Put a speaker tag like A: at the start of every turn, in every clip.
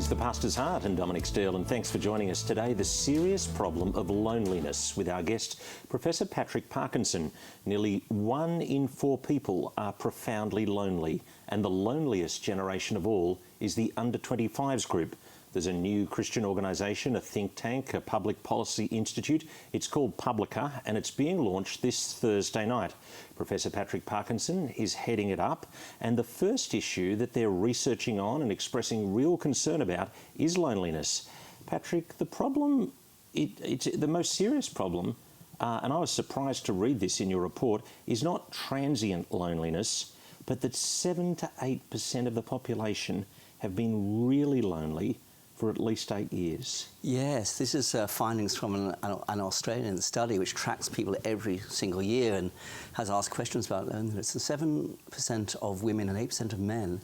A: is The Pastor's Heart and Dominic Steele, and thanks for joining us today. The serious problem of loneliness with our guest, Professor Patrick Parkinson. Nearly 1 in 4 people are profoundly lonely, and the loneliest generation of all is the under-25s group. There's a new Christian organisation, a think tank, a public policy institute. It's called Publica, and it's being launched this Thursday night. Professor Patrick Parkinson is heading it up, and the first issue that they're researching on and expressing real concern about is loneliness. Patrick, the problem, it's the most serious problem, and I was surprised to read this in your report, is not transient loneliness, but that 7 to 8% of the population have been really lonely for at least 8 years.
B: Yes, this is findings from an Australian study which tracks people every single year and has asked questions about loneliness. So 7% of women and 8% of men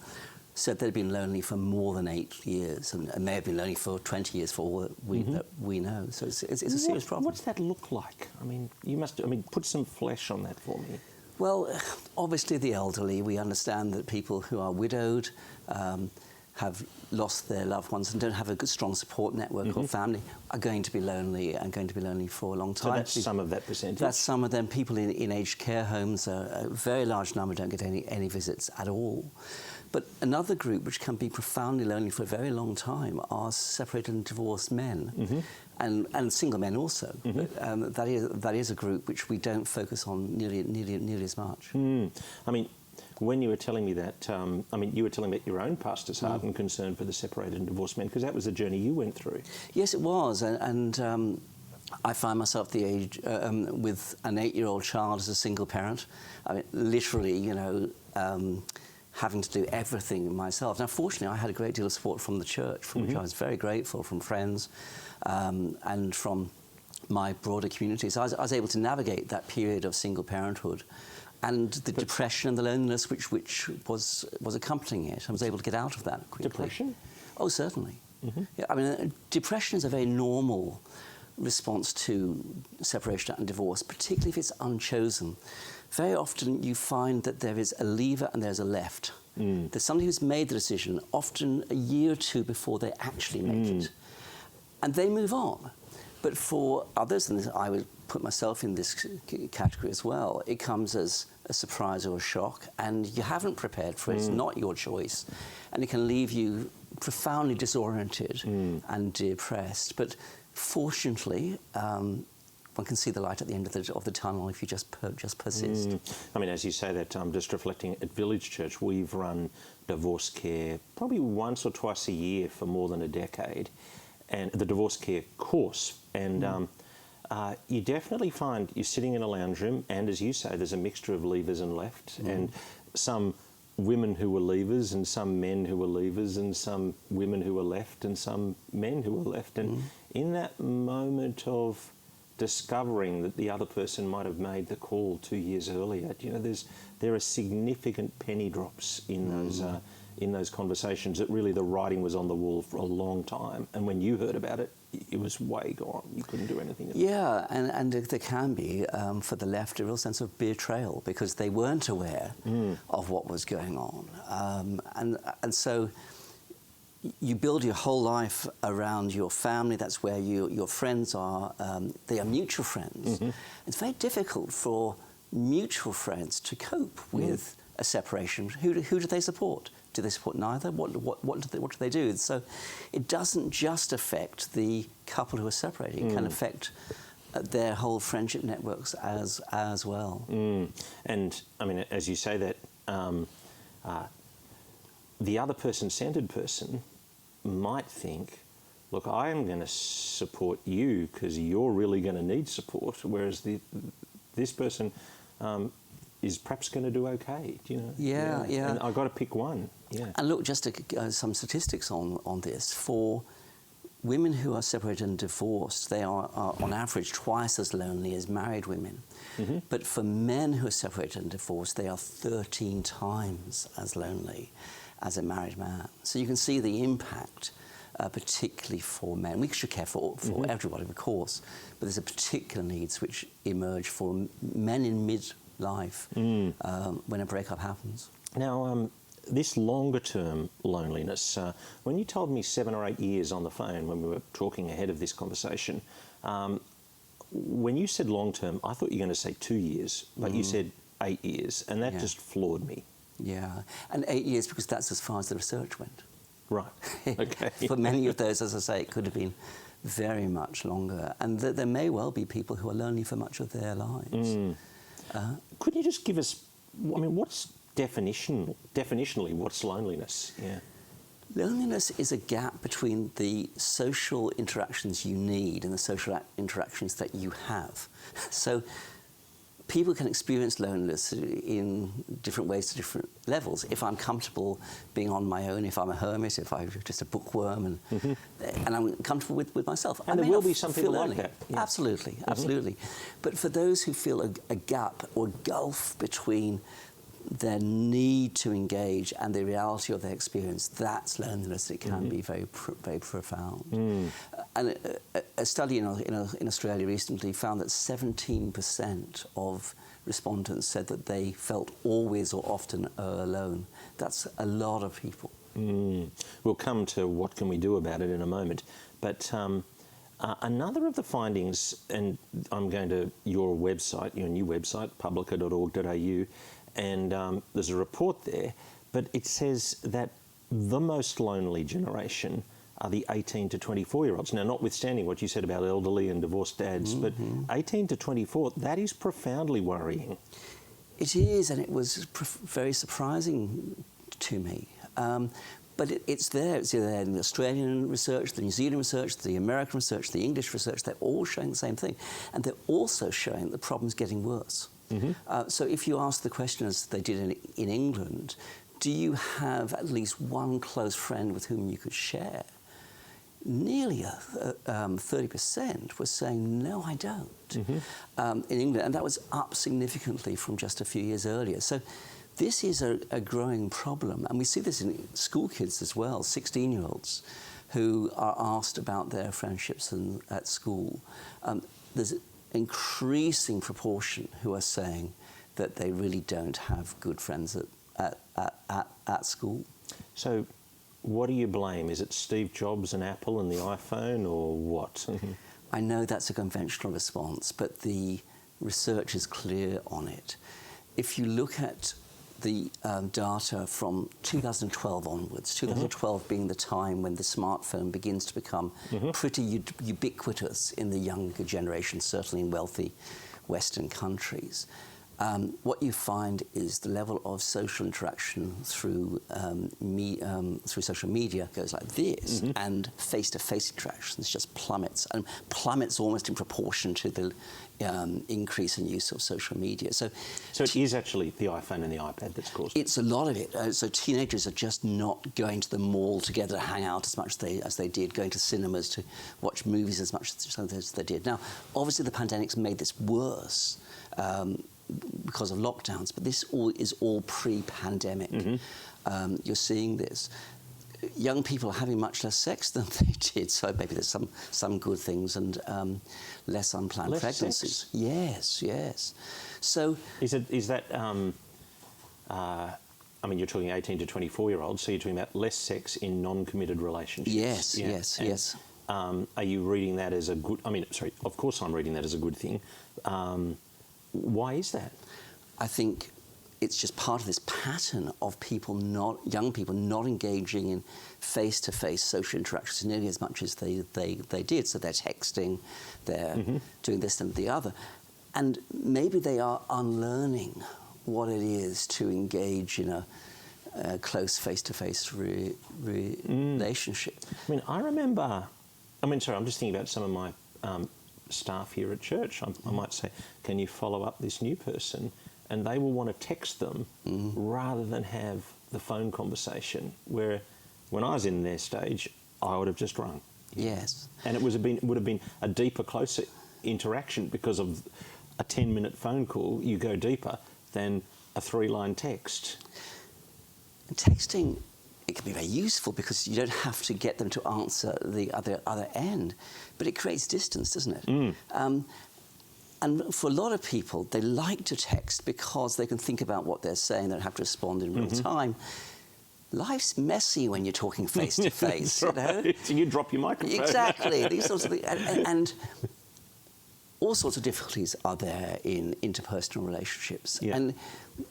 B: said they'd been lonely for more than 8 years and may have been lonely for 20 years for all that we know. So it's a serious problem.
A: What's that look like? I mean, put some flesh on that for me.
B: Well, obviously the elderly, we understand that people who are widowed, have lost their loved ones and don't have a good, strong support network or family are going to be lonely and going to be lonely for a long time.
A: So that's some of that percentage?
B: That's some of them. People in aged care homes, a very large number don't get any visits at all. But another group which can be profoundly lonely for a very long time are separated and divorced men, and single men also. But, that is a group which we don't focus on nearly as much.
A: I mean, when you were telling me that, you were telling me about your own pastor's heart and concern for the separated and divorced men, because that was the journey you went through.
B: Yes, it was, and I find myself the age with an 8-year-old child as a single parent. I mean, literally, having to do everything myself. Now, fortunately, I had a great deal of support from the church, for which I was very grateful, from friends and from my broader community. So I was able to navigate that period of single parenthood and the depression and the loneliness which was accompanying it. I was able to get out of that quickly.
A: Depression?
B: Oh, certainly. Yeah, I mean, depression is a very normal response to separation and divorce, particularly if it's unchosen. Very often you find that there is a lever and there's a left. There's somebody who's made the decision, often a year or two before they actually make it. And they move on. But for others, and I would put myself in this category as well, it comes as a surprise or a shock, and you haven't prepared for it. It's not your choice, and it can leave you profoundly disoriented and depressed. But fortunately, one can see the light at the end of the tunnel if you just persist.
A: I mean, as you say that, just reflecting at Village Church, we've run divorce care probably once or twice a year for more than a decade, and the divorce care course. And you definitely find you're sitting in a lounge room, and as you say, there's a mixture of leavers and left, and some women who were leavers, and some men who were leavers, and some women who were left, and some men who were left. And in that moment of discovering that the other person might have made the call 2 years earlier, there are significant penny drops in those conversations that really the writing was on the wall for a long time. And when you heard about it, it was way gone. You couldn't do anything about it.
B: Yeah, and there can be, for the left, a real sense of betrayal because they weren't aware of what was going on. And so you build your whole life around your family. That's where your friends are. They are mutual friends. It's very difficult for mutual friends to cope with a separation. Who do they support? Do they support neither? What do they do? So it doesn't just affect the couple who are separating. It can affect their whole friendship networks as well.
A: And I mean, as you say that, the other person-centered person might think, look, I am going to support you because you're really going to need support, whereas this person is perhaps going to do okay,
B: Yeah.
A: And I've got to pick one. Yeah.
B: And look, just some statistics on this. For women who are separated and divorced, they are on average twice as lonely as married women. But for men who are separated and divorced, they are 13 times as lonely as a married man. So you can see the impact, particularly for men. We should care for everybody, of course, but there's a particular needs which emerge for men in midlife when a breakup happens.
A: Now, this longer-term loneliness, when you told me 7 or 8 years on the phone when we were talking ahead of this conversation, when you said long-term, I thought you were going to say 2 years, but you said 8 years, and that just floored me.
B: Yeah, and 8 years because that's as far as the research went.
A: Right, okay.
B: For many of those, as I say, it could have been very much longer. And there may well be people who are lonely for much of their lives.
A: Could you just give us, I mean, what's definitionally, what's loneliness? Yeah.
B: Loneliness is a gap between the social interactions you need and the social interactions that you have. So people can experience loneliness in different ways to different levels. If I'm comfortable being on my own, if I'm a hermit, if I'm just a bookworm, and I'm comfortable with myself.
A: And there will be some people like that.
B: Yeah. Absolutely, absolutely. But for those who feel a gap or gulf between their need to engage and the reality of their experience, that's loneliness. It can be very profound. And a study in Australia recently found that 17% of respondents said that they felt always or often alone. That's a lot of people.
A: We'll come to what can we do about it in a moment. But another of the findings, and I'm going to your website, your new website, publica.org.au, and there's a report there, but it says that the most lonely generation are the 18 to 24-year-olds. Now, notwithstanding what you said about elderly and divorced dads, but 18 to 24, that is profoundly worrying.
B: It is, and it was very surprising to me. But it's there. It's there in the Australian research, the New Zealand research, the American research, the English research. They're all showing the same thing. And they're also showing that the problem's getting worse. So if you ask the question, as they did in England, do you have at least one close friend with whom you could share? Nearly 30% were saying, no, I don't, in England. And that was up significantly from just a few years earlier. So this is a growing problem. And we see this in school kids as well, 16-year-olds who are asked about their friendships at school. There's an increasing proportion who are saying that they really don't have good friends at school.
A: So what do you blame? Is it Steve Jobs and Apple and the iPhone, or what?
B: I know that's a conventional response, but the research is clear on it. If you look at the data from 2012 onwards, 2012 being the time when the smartphone begins to become pretty ubiquitous in the younger generation, certainly in wealthy Western countries. What you find is the level of social interaction through social media goes like this, and face-to-face interactions just plummets, and plummets almost in proportion to the increase in use of social media. So
A: it is actually the iPhone and the iPad that's caused it?
B: It's a lot of it. So teenagers are just not going to the mall together to hang out as much as they did, going to cinemas to watch movies as much as they did. Now, obviously the pandemic's made this worse, because of lockdowns, but this is all pre-pandemic. You're seeing this. Young people are having much less sex than they did, so maybe there's some good things and less unplanned pregnancies.
A: Sex?
B: Yes, yes. So
A: is that? I mean, you're talking 18 to 24-year-olds, so you're talking about less sex in non-committed relationships.
B: Yes, yes.
A: Are you reading that as a good? I mean, sorry. Of course, I'm reading that as a good thing. Why is that?
B: I think it's just part of this pattern of young people not engaging in face-to-face social interactions nearly as much as they did. So they're texting, they're doing this and the other. And maybe they are unlearning what it is to engage in a close face-to-face relationship.
A: I mean, I'm just thinking about some of my staff here at church. I might say, can you follow up this new person? And they will want to text them rather than have the phone conversation, where when I was in their stage, I would have just rung.
B: Yes.
A: And it would have been a deeper, closer interaction because of a 10-minute phone call. You go deeper than a 3-line text.
B: And texting, it can be very useful because you don't have to get them to answer the other end, but it creates distance, doesn't it? And for a lot of people, they like to text because they can think about what they're saying, they don't have to respond in real time. life's messy when you're talking face to face. You know,
A: so you drop your microphone.
B: Exactly, these sorts of things, and all sorts of difficulties are there in interpersonal relationships.
A: Yeah.
B: And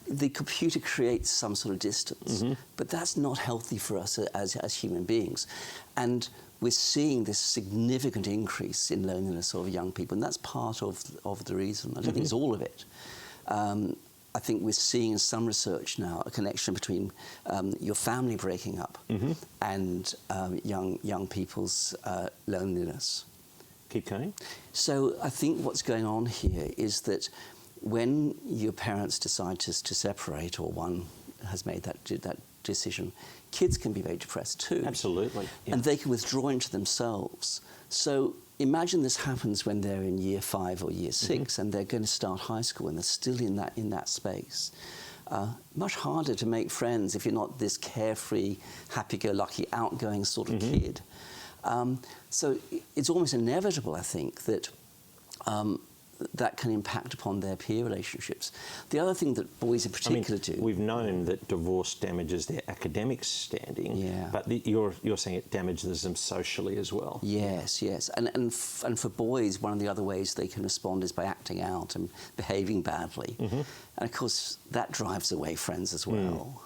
B: the computer creates some sort of distance, but that's not healthy for us as human beings. And we're seeing this significant increase in loneliness of young people, and that's part of the reason. I don't think it's all of it. I think we're seeing in some research now a connection between your family breaking up and young people's loneliness.
A: Keep going.
B: So I think what's going on here is that when your parents decide to separate, or one has made that decision, kids can be very depressed too.
A: Absolutely. Yeah.
B: And they can withdraw into themselves. So imagine this happens when they're in year 5 or year 6 and they're going to start high school and they're still in that space. Much harder to make friends if you're not this carefree, happy-go-lucky, outgoing sort of kid. So it's almost inevitable, I think, that that can impact upon their peer relationships. The other thing that boys in particular do...
A: We've known that divorce damages their academic standing, but you're saying it damages them socially as well.
B: Yes, yes. And for boys, one of the other ways they can respond is by acting out and behaving badly. And of course, that drives away friends as well.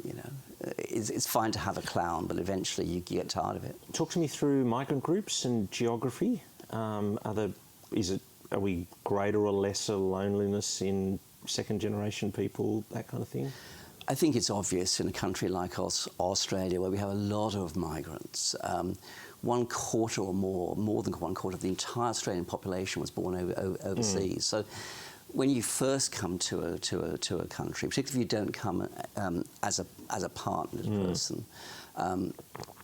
B: You know, it's fine to have a clown, but eventually you get tired of it.
A: Talk to me through migrant groups and geography. Are we greater or lesser loneliness in second-generation people, that kind of thing?
B: I think it's obvious in a country like Australia, where we have a lot of migrants. 1/4 or more than 1/4 of the entire Australian population was born overseas. So when you first come to a country, particularly if you don't come as a partnered person,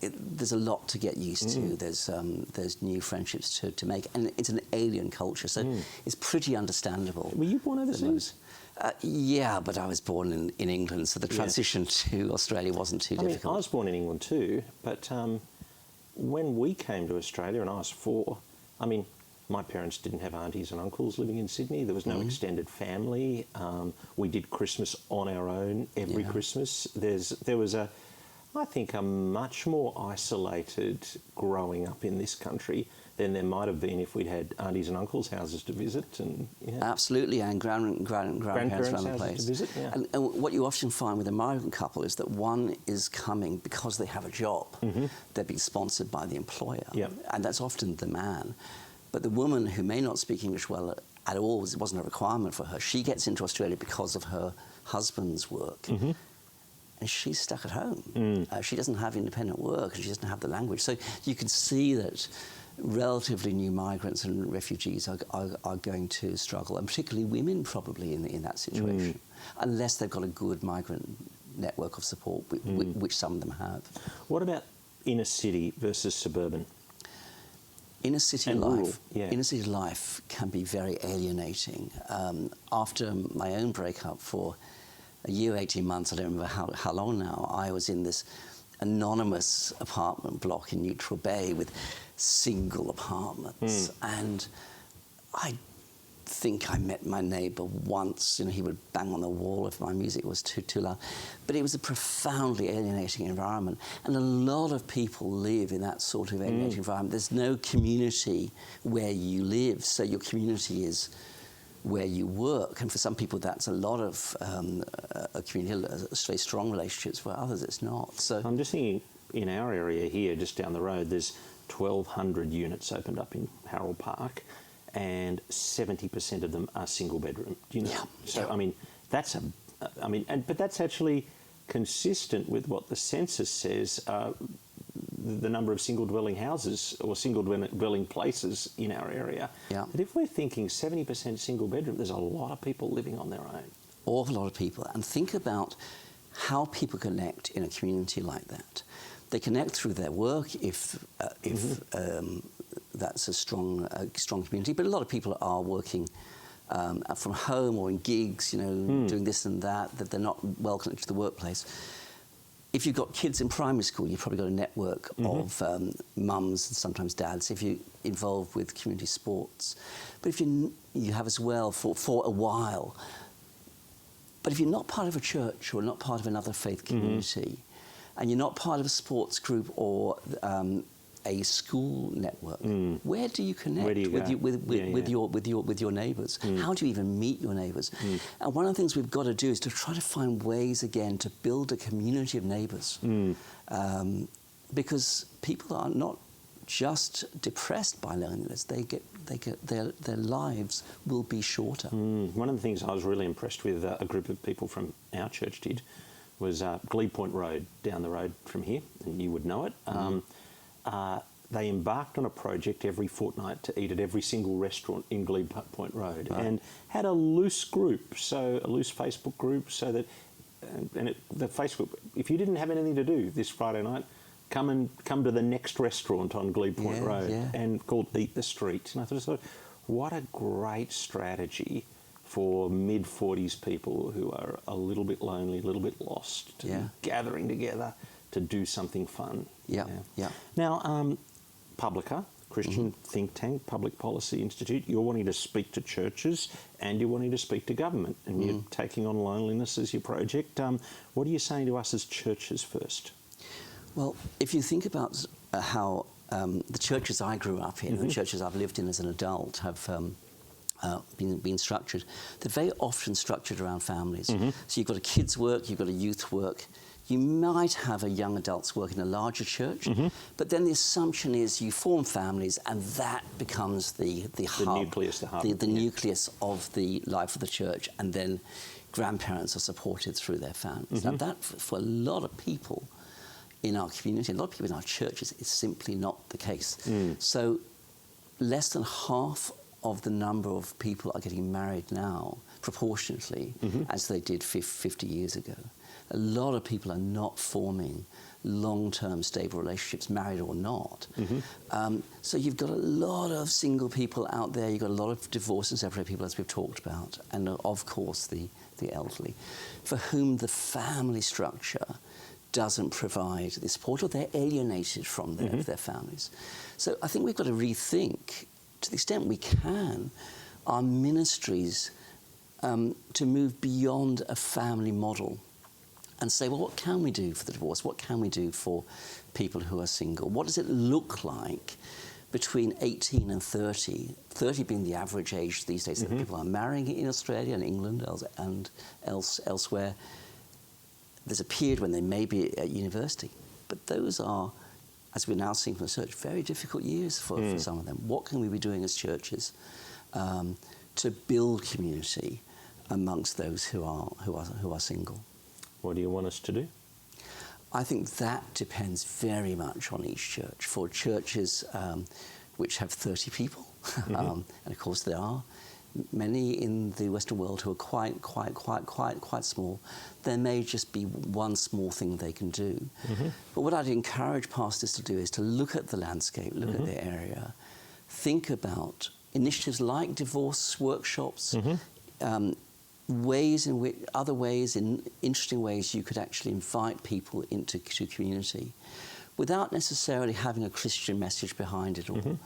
B: there's a lot to get used to. There's new friendships to make, and it's an alien culture, so it's pretty understandable.
A: Were you born overseas?
B: Yeah, but I was born in England, so the transition to Australia wasn't too difficult.
A: I was born in England too, but when we came to Australia and I was 4, my parents didn't have aunties and uncles living in Sydney. There was no extended family. We did Christmas on our own every Christmas. There was I think a much more isolated growing up in this country than there might have been if we'd had aunties and uncles' houses to visit. And
B: absolutely, and grandparents around the place.
A: To visit, yeah.
B: And what you often find with a migrant couple is that one is coming because they have a job. They're being sponsored by the employer, and that's often the man. But the woman who may not speak English well at all, it wasn't a requirement for her, she gets into Australia because of her husband's work. And she's stuck at home. She doesn't have independent work, and she doesn't have the language. So you can see that relatively new migrants and refugees are going to struggle, and particularly women probably in that situation, unless they've got a good migrant network of support, which some of them have.
A: What about inner city versus suburban?
B: Inner city life can be very alienating. After my own breakup for a year, 18 months, I don't remember how long now, I was in this anonymous apartment block in Neutral Bay with single apartments. And I think I met my neighbour once. You know, he would bang on the wall if my music was too loud. But it was a profoundly alienating environment. And a lot of people live in that sort of alienating environment. There's no community where you live, so your community is where you work, and for some people that's a lot of a community, very strong relationships. For others, it's not. So
A: I'm just thinking, in our area here, just down the road, there's 1,200 units opened up in Harold Park, and 70% of them are single bedroom. Do you know? So but that's actually consistent with what the census says. The number of single dwelling houses or single dwelling places in our area. But if we're thinking 70% single bedroom, there's a lot of people living on their own.
B: Awful lot of people. And think about how people connect in a community like that. They connect through their work if that's a strong community. But a lot of people are working from home or in gigs, you know, doing this and that they're not well connected to the workplace. If you've got kids in primary school, you've probably got a network of mums and sometimes dads if you're involved with community sports. But if you have as well for a while. But if you're not part of a church or not part of another faith community, and you're not part of a sports group or a school network, where do you connect with your neighbours? How do you even meet your neighbours? And one of the things we've got to do is to try to find ways again to build a community of neighbours, because people are not just depressed by loneliness; their lives will be shorter.
A: One of the things I was really impressed with a group of people from our church did was Glebe Point Road, down the road from here, and you would know it. They embarked on a project every fortnight to eat at every single restaurant in Glebe Point Road, and had a loose group, a loose Facebook group, so that, the Facebook, if you didn't have anything to do this Friday night, come to the next restaurant on Glebe Point Road, and called Eat the Street. And I thought, what a great strategy for mid-40s people who are a little bit lonely, a little bit lost, to be gathering together to do something fun. Now, Publica, Christian think tank, Public Policy Institute, you're wanting to speak to churches and you're wanting to speak to government, and you're taking on loneliness as your project. What are you saying to us as churches first?
B: Well, if you think about how the churches I grew up in, the churches I've lived in as an adult, have been structured, they're very often structured around families. So you've got a kids' work, you've got a youth work. You might have a young adults work in a larger church, but then the assumption is you form families, and that becomes the hub,
A: nucleus,
B: the nucleus of the life of the church, and then grandparents are supported through their families. Now that, for a lot of people in our community, a lot of people in our churches, is simply not the case. So less than half of the number of people are getting married now, proportionately, as they did 50 years ago. A lot of people are not forming long-term stable relationships, married or not. So you've got a lot of single people out there, you've got a lot of divorced and separated people, as we've talked about, and of course the elderly, for whom the family structure doesn't provide the support, or they're alienated from their families. So I think we've got to rethink, to the extent we can, our ministries to move beyond a family model and say, well, what can we do for the divorce? What can we do for people who are single? What does it look like between 18 and 30, 30 being the average age these days that people are marrying in Australia and England and elsewhere? There's a period when they may be at university, but those are, as we're now seeing from research, very difficult years for some of them. What can we be doing as churches to build community amongst those who are single?
A: What do you want us to do?
B: I think that depends very much on each church. For churches which have 30 people, and of course there are many in the Western world who are quite small, there may just be one small thing they can do. But what I'd encourage pastors to do is to look at the landscape, look at their area, think about initiatives like divorce workshops, ways in which, interesting ways you could actually invite people into community without necessarily having a Christian message behind it all.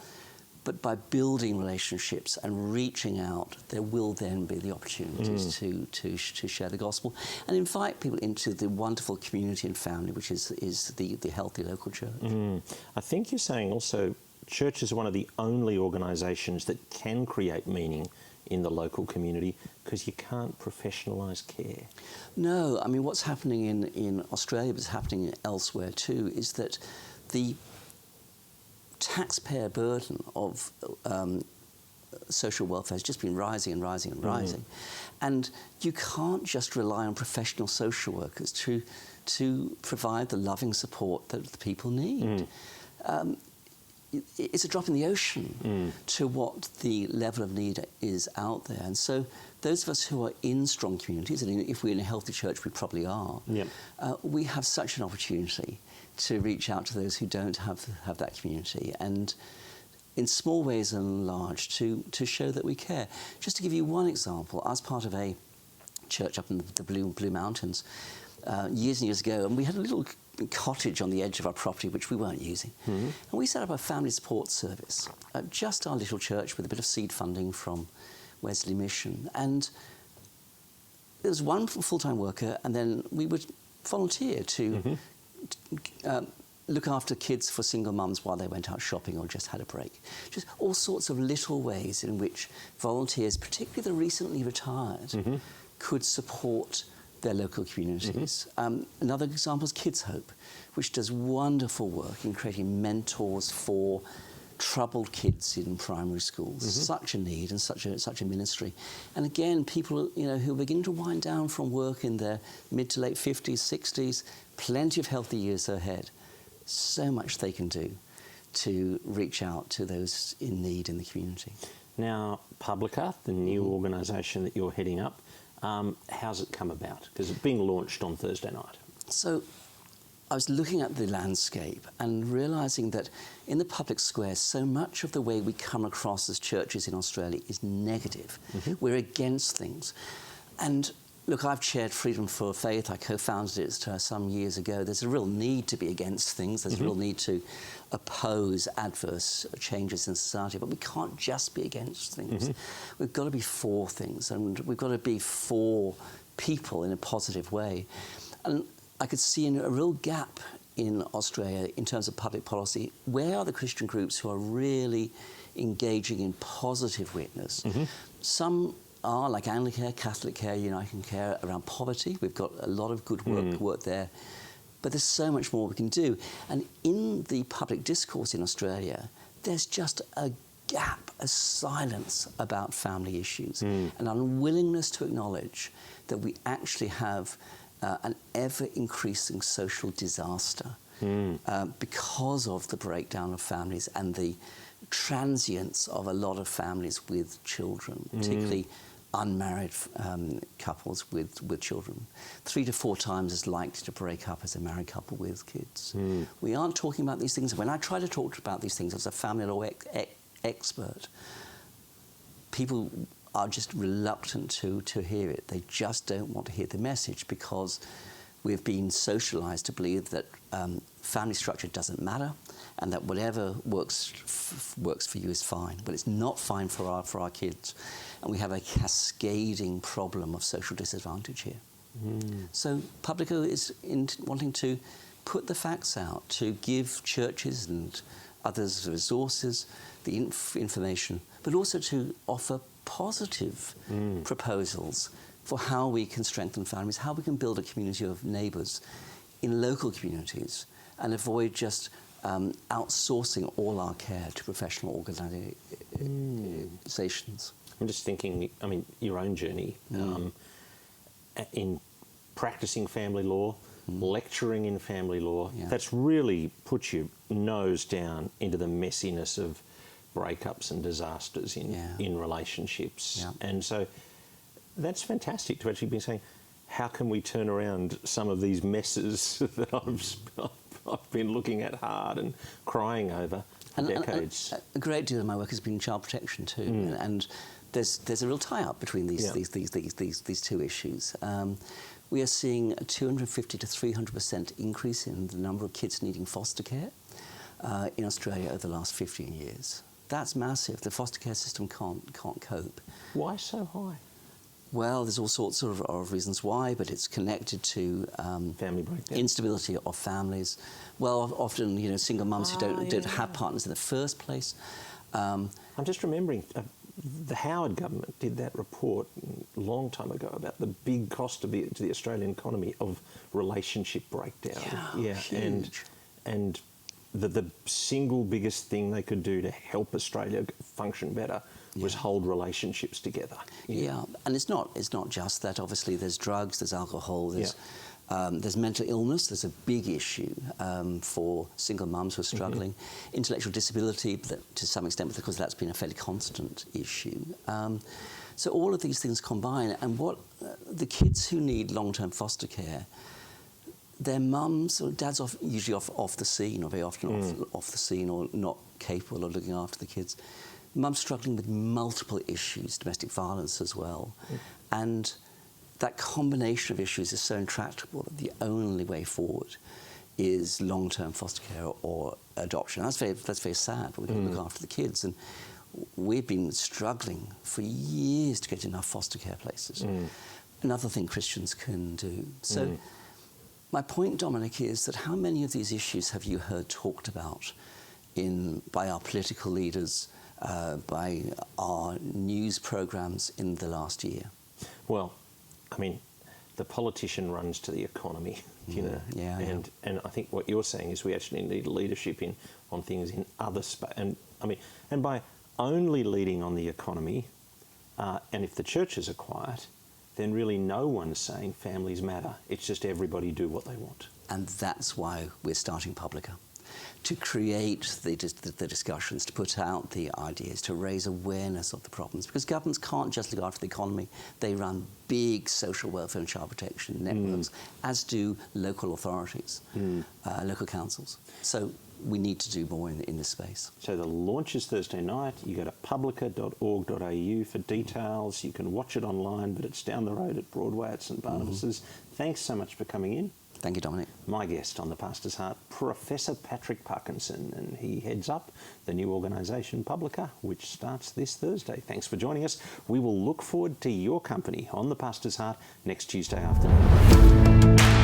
B: But by building relationships and reaching out, there will then be the opportunities to share the gospel and invite people into the wonderful community and family, which is the healthy local church.
A: I think you're saying also churches are one of the only organisations that can create meaning in the local community, because you can't professionalise care.
B: No, I mean, what's happening in Australia, but it's happening elsewhere too, is that the taxpayer burden of social welfare has just been rising and rising and rising. And you can't just rely on professional social workers to provide the loving support that the people need. It's a drop in the ocean to what the level of need is out there. And so those of us who are in strong communities, and if we're in a healthy church, we probably are, we have such an opportunity to reach out to those who don't have that community, and in small ways and large to show that we care. Just to give you one example, I was part of a church up in the Blue Mountains years and years ago, and we had a little cottage on the edge of our property which we weren't using. And we set up a family support service, just our little church, with a bit of seed funding from Wesley Mission. And there was one full-time worker, and then we would volunteer to look after kids for single mums while they went out shopping or just had a break. Just all sorts of little ways in which volunteers, particularly the recently retired, could support their local communities. Another example is Kids Hope, which does wonderful work in creating mentors for troubled kids in primary schools. Such a need and such a ministry. And again, people who are beginning to wind down from work in their mid to late 50s, 60s, plenty of healthy years ahead. So much they can do to reach out to those in need in the community.
A: Now, Publica, the new organisation that you're heading up, how's it come about? Because it's being launched on Thursday night.
B: So I was looking at the landscape and realising that in the public square, so much of the way we come across as churches in Australia is negative. We're against things. And look, I've chaired Freedom for Faith. I co-founded it some years ago. There's a real need to be against things. There's a real need to oppose adverse changes in society. But we can't just be against things. We've got to be for things, and we've got to be for people in a positive way. And I could see a real gap in Australia in terms of public policy. Where are the Christian groups who are really engaging in positive witness? Some are, like Anglicare, Catholic Care, Uniting Care, around poverty. We've got a lot of good work there. But there's so much more we can do. And in the public discourse in Australia, there's just a gap, a silence about family issues, an unwillingness to acknowledge that we actually have an ever-increasing social disaster because of the breakdown of families and the transience of a lot of families with children, particularly unmarried couples with children. 3 to 4 times as likely to break up as a married couple with kids. We aren't talking about these things. When I try to talk about these things as a family law expert, people are just reluctant to hear it. They just don't want to hear the message because we've been socialised to believe that family structure doesn't matter and that whatever works for you is fine. But it's not fine for our kids. And we have a cascading problem of social disadvantage here. So Publica is wanting to put the facts out, to give churches and others resources, the information, but also to offer positive proposals for how we can strengthen families, how we can build a community of neighbours in local communities and avoid just outsourcing all our care to professional organisations.
A: I'm just thinking, I mean, your own journey in practising family law, lecturing in family law, that's really put your nose down into the messiness of breakups and disasters in relationships. And so that's fantastic to actually be saying, how can we turn around some of these messes that I've been looking at hard and crying over for decades?
B: A great deal of my work has been child protection too, and there's a real tie-up between these two issues. We are seeing a 250 to 300% increase in the number of kids needing foster care in Australia over the last 15 years. That's massive. The foster care system can't cope.
A: Why so high?
B: Well, there's all sorts of reasons why, but it's connected to
A: family breakdown,
B: instability of families. Well, often single mums who don't have partners in the first place.
A: I'm just remembering the Howard government did that report a long time ago about the big cost to the Australian economy of relationship breakdown.
B: Huge.
A: And the single biggest thing they could do to help Australia function better was hold relationships together.
B: And it's not just that. Obviously, there's drugs, there's alcohol, there's mental illness. There's a big issue for single mums who are struggling. Intellectual disability, to some extent, because that's been a fairly constant issue. So all of these things combine, and what the kids who need long-term foster care, their mums or dads usually off the scene, or very often off the scene, or not capable of looking after the kids. Mum's struggling with multiple issues, domestic violence as well. And that combination of issues is so intractable that the only way forward is long-term foster care or adoption. That's very sad, but we've got to look after the kids. And we've been struggling for years to get enough foster care places. Another thing Christians can do. So My point, Dominic, is that how many of these issues have you heard talked about by our political leaders, by our news programs in the last year?
A: Well, I mean, the politician runs to the economy, you know, and I think what you're saying is we actually need leadership on things in other space. And I mean, and by only leading on the economy, and if the churches are quiet, then really no one's saying families matter. It's just everybody do what they want.
B: And that's why we're starting Publica, to create the discussions, to put out the ideas, to raise awareness of the problems. Because governments can't just look after the economy. They run big social welfare and child protection networks, as do local authorities, local councils. So we need to do more in this space.
A: So the launch is Thursday night. You go to publica.org.au for details. You can watch it online, but it's down the road at Broadway at St Barnabas's. Thanks so much for coming in.
B: Thank you, Dominic.
A: My guest on The Pastor's Heart, Professor Patrick Parkinson, and he heads up the new organisation Publica, which starts this Thursday. Thanks for joining us. We will look forward to your company on The Pastor's Heart next Tuesday afternoon.